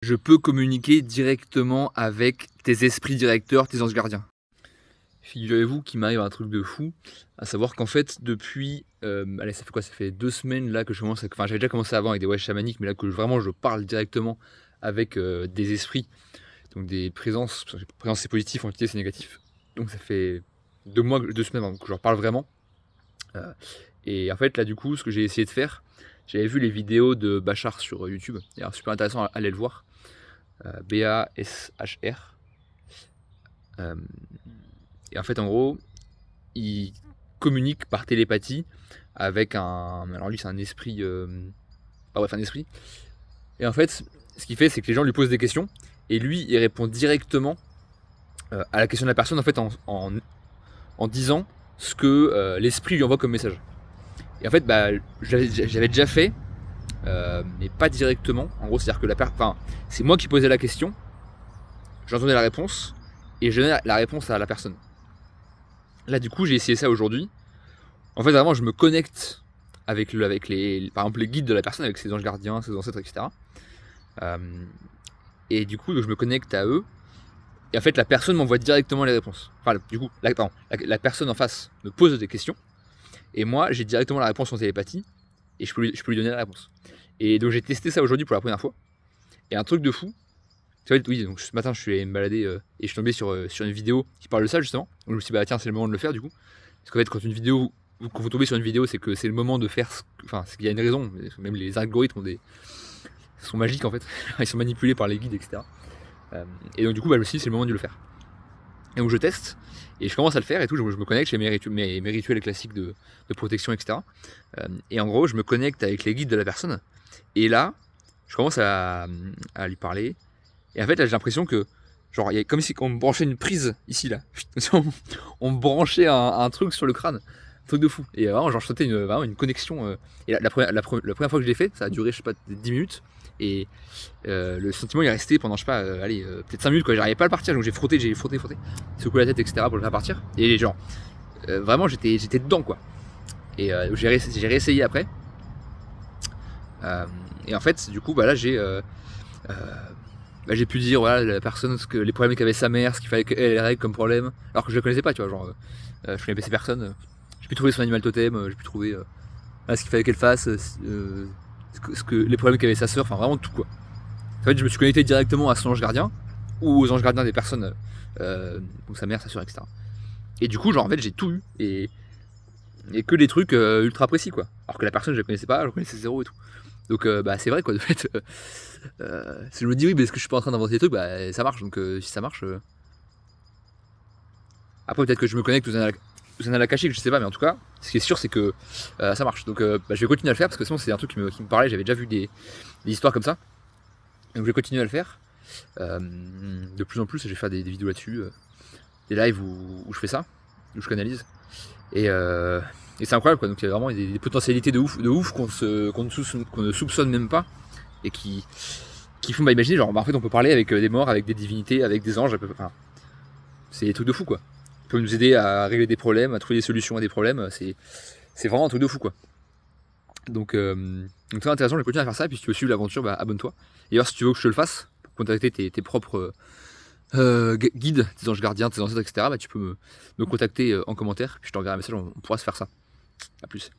Je peux communiquer directement avec tes esprits directeurs, tes anges gardiens. Figurez-vous qu'il m'arrive un truc de fou, à savoir qu'en fait depuis, allez ça fait quoi? Ça fait 2 semaines là que je commence à enfin j'avais déjà commencé avant avec des voyages chamaniques, mais là que vraiment je parle directement avec, des esprits, donc des présences, présence c'est positif, entité c'est négatif. Donc ça fait 2 semaines pardon, que je leur parle vraiment, heu et en fait là du coup ce que j'ai essayé de faire, j'avais vu les vidéos de Bachar sur, YouTube, d'ailleurs super intéressant, allez le voir, Bashar. Hem Et en fait, en gros, il communique par télépathie avec un. Alors lui, c'est un esprit. Bref, un esprit. Et en fait, ce qu'il fait, c'est que les gens lui posent des questions et lui, il répond directement à la question de la personne en fait en disant ce que l'esprit lui envoie comme message. Et en fait, bah, j'avais déjà fait, mais pas directement. En gros, c'est-à-dire que enfin, c'est moi qui posais la question, j'entendais la réponse et je donnais la réponse à la personne. Là, du coup, j'ai essayé ça aujourd'hui. En fait, vraiment, je me connecte avec par exemple, les guides de la personne, avec ses anges gardiens, ses ancêtres, etc. Euh, et du coup, donc, je me connecte à eux. Et en fait, la personne m'envoie directement les réponses. Enfin, du coup, la personne en face me pose des questions. Et moi, j'ai directement la réponse en télépathie. Et je peux lui donner la réponse. Et donc, j'ai testé ça aujourd'hui pour la première fois. Et un truc de fou. Tu vois, oui, donc ce matin, je suis allé me balader et je suis tombé sur une vidéo qui parle de ça, justement. Donc, je me suis dit, bah tiens, c'est le moment de le faire, du coup. Parce qu'en fait, quand vous tombez sur une vidéo, c'est que c'est le moment de faire. Enfin, c'est qu'il y a une raison. Même les algorithmes sont magiques en fait. Ils sont manipulés par les guides, etc. Et donc, du coup, bah, je me suis dit, c'est le moment de le faire. Et donc, je teste et je commence à le faire et tout. Je me connecte, j'ai mes rituels classiques de protection, etc. Et en gros, je me connecte avec les guides de la personne. Et là, je commence à lui parler. Et en fait, là, j'ai l'impression que. Genre, il y a comme si on me branchait une prise ici, là. On me branchait un truc sur le crâne. Un truc de fou. Et vraiment, genre, je sentais vraiment une connexion. Et la première fois que je l'ai fait, ça a duré, je sais pas, 10 minutes. Et le sentiment il est resté pendant, je sais pas, allez, peut-être 5 minutes, quoi. J'arrivais pas à le partir, donc j'ai frotté, secoué la tête, etc. pour le faire partir. Et genre, vraiment, j'étais dedans, quoi. Et j'ai réessayé après. Et en fait, du coup, bah là, j'ai pu dire voilà la personne les problèmes qu'avait sa mère, ce qu'il fallait qu'elle règle comme problème, alors que je la connaissais pas, tu vois, genre je connaissais personne. J'ai pu trouver son animal totem, j'ai pu trouver ce qu'il fallait qu'elle fasse, les problèmes qu'avait sa sœur, enfin vraiment tout quoi. En fait, je me suis connecté directement à son ange gardien ou aux anges gardiens des personnes, donc sa mère, sa sœur, etc. Et du coup, genre en fait, j'ai tout eu et que des trucs ultra précis quoi. Alors que la personne, je la connaissais pas, je connaissais zéro et tout. Donc bah c'est vrai quoi, de fait. Si je me dis oui, mais est-ce que je suis pas en train d'inventer des trucs, bah ça marche. Donc si ça marche. Après, peut-être que je me connecte aux annales akashiques, je sais pas, mais en tout cas, ce qui est sûr, c'est que ça marche. Donc bah, je vais continuer à le faire parce que sinon, c'est un truc qui me parlait. J'avais déjà vu des histoires comme ça. Donc je vais continuer à le faire. De plus en plus, je vais faire des vidéos là-dessus, des lives où je fais ça, où je canalise. Et c'est incroyable quoi. Donc il y a vraiment des potentialités de ouf qu'on ne soupçonne même pas et qui font imaginer genre bah, en fait on peut parler avec des morts, avec des divinités, avec des anges, enfin, c'est des trucs de fou quoi. On peut nous aider à régler des problèmes, à trouver des solutions à des problèmes, c'est vraiment un truc de fou quoi. Donc très intéressant, je vais continuer à faire ça, et puis si tu veux suivre l'aventure, bah, abonne-toi. Et alors si tu veux que je te le fasse, pour contacter tes propres guides, tes anges gardiens, tes ancêtres, etc., bah, tu peux me contacter en commentaire, puis je t'enverrai un message, on pourra se faire ça. A plus.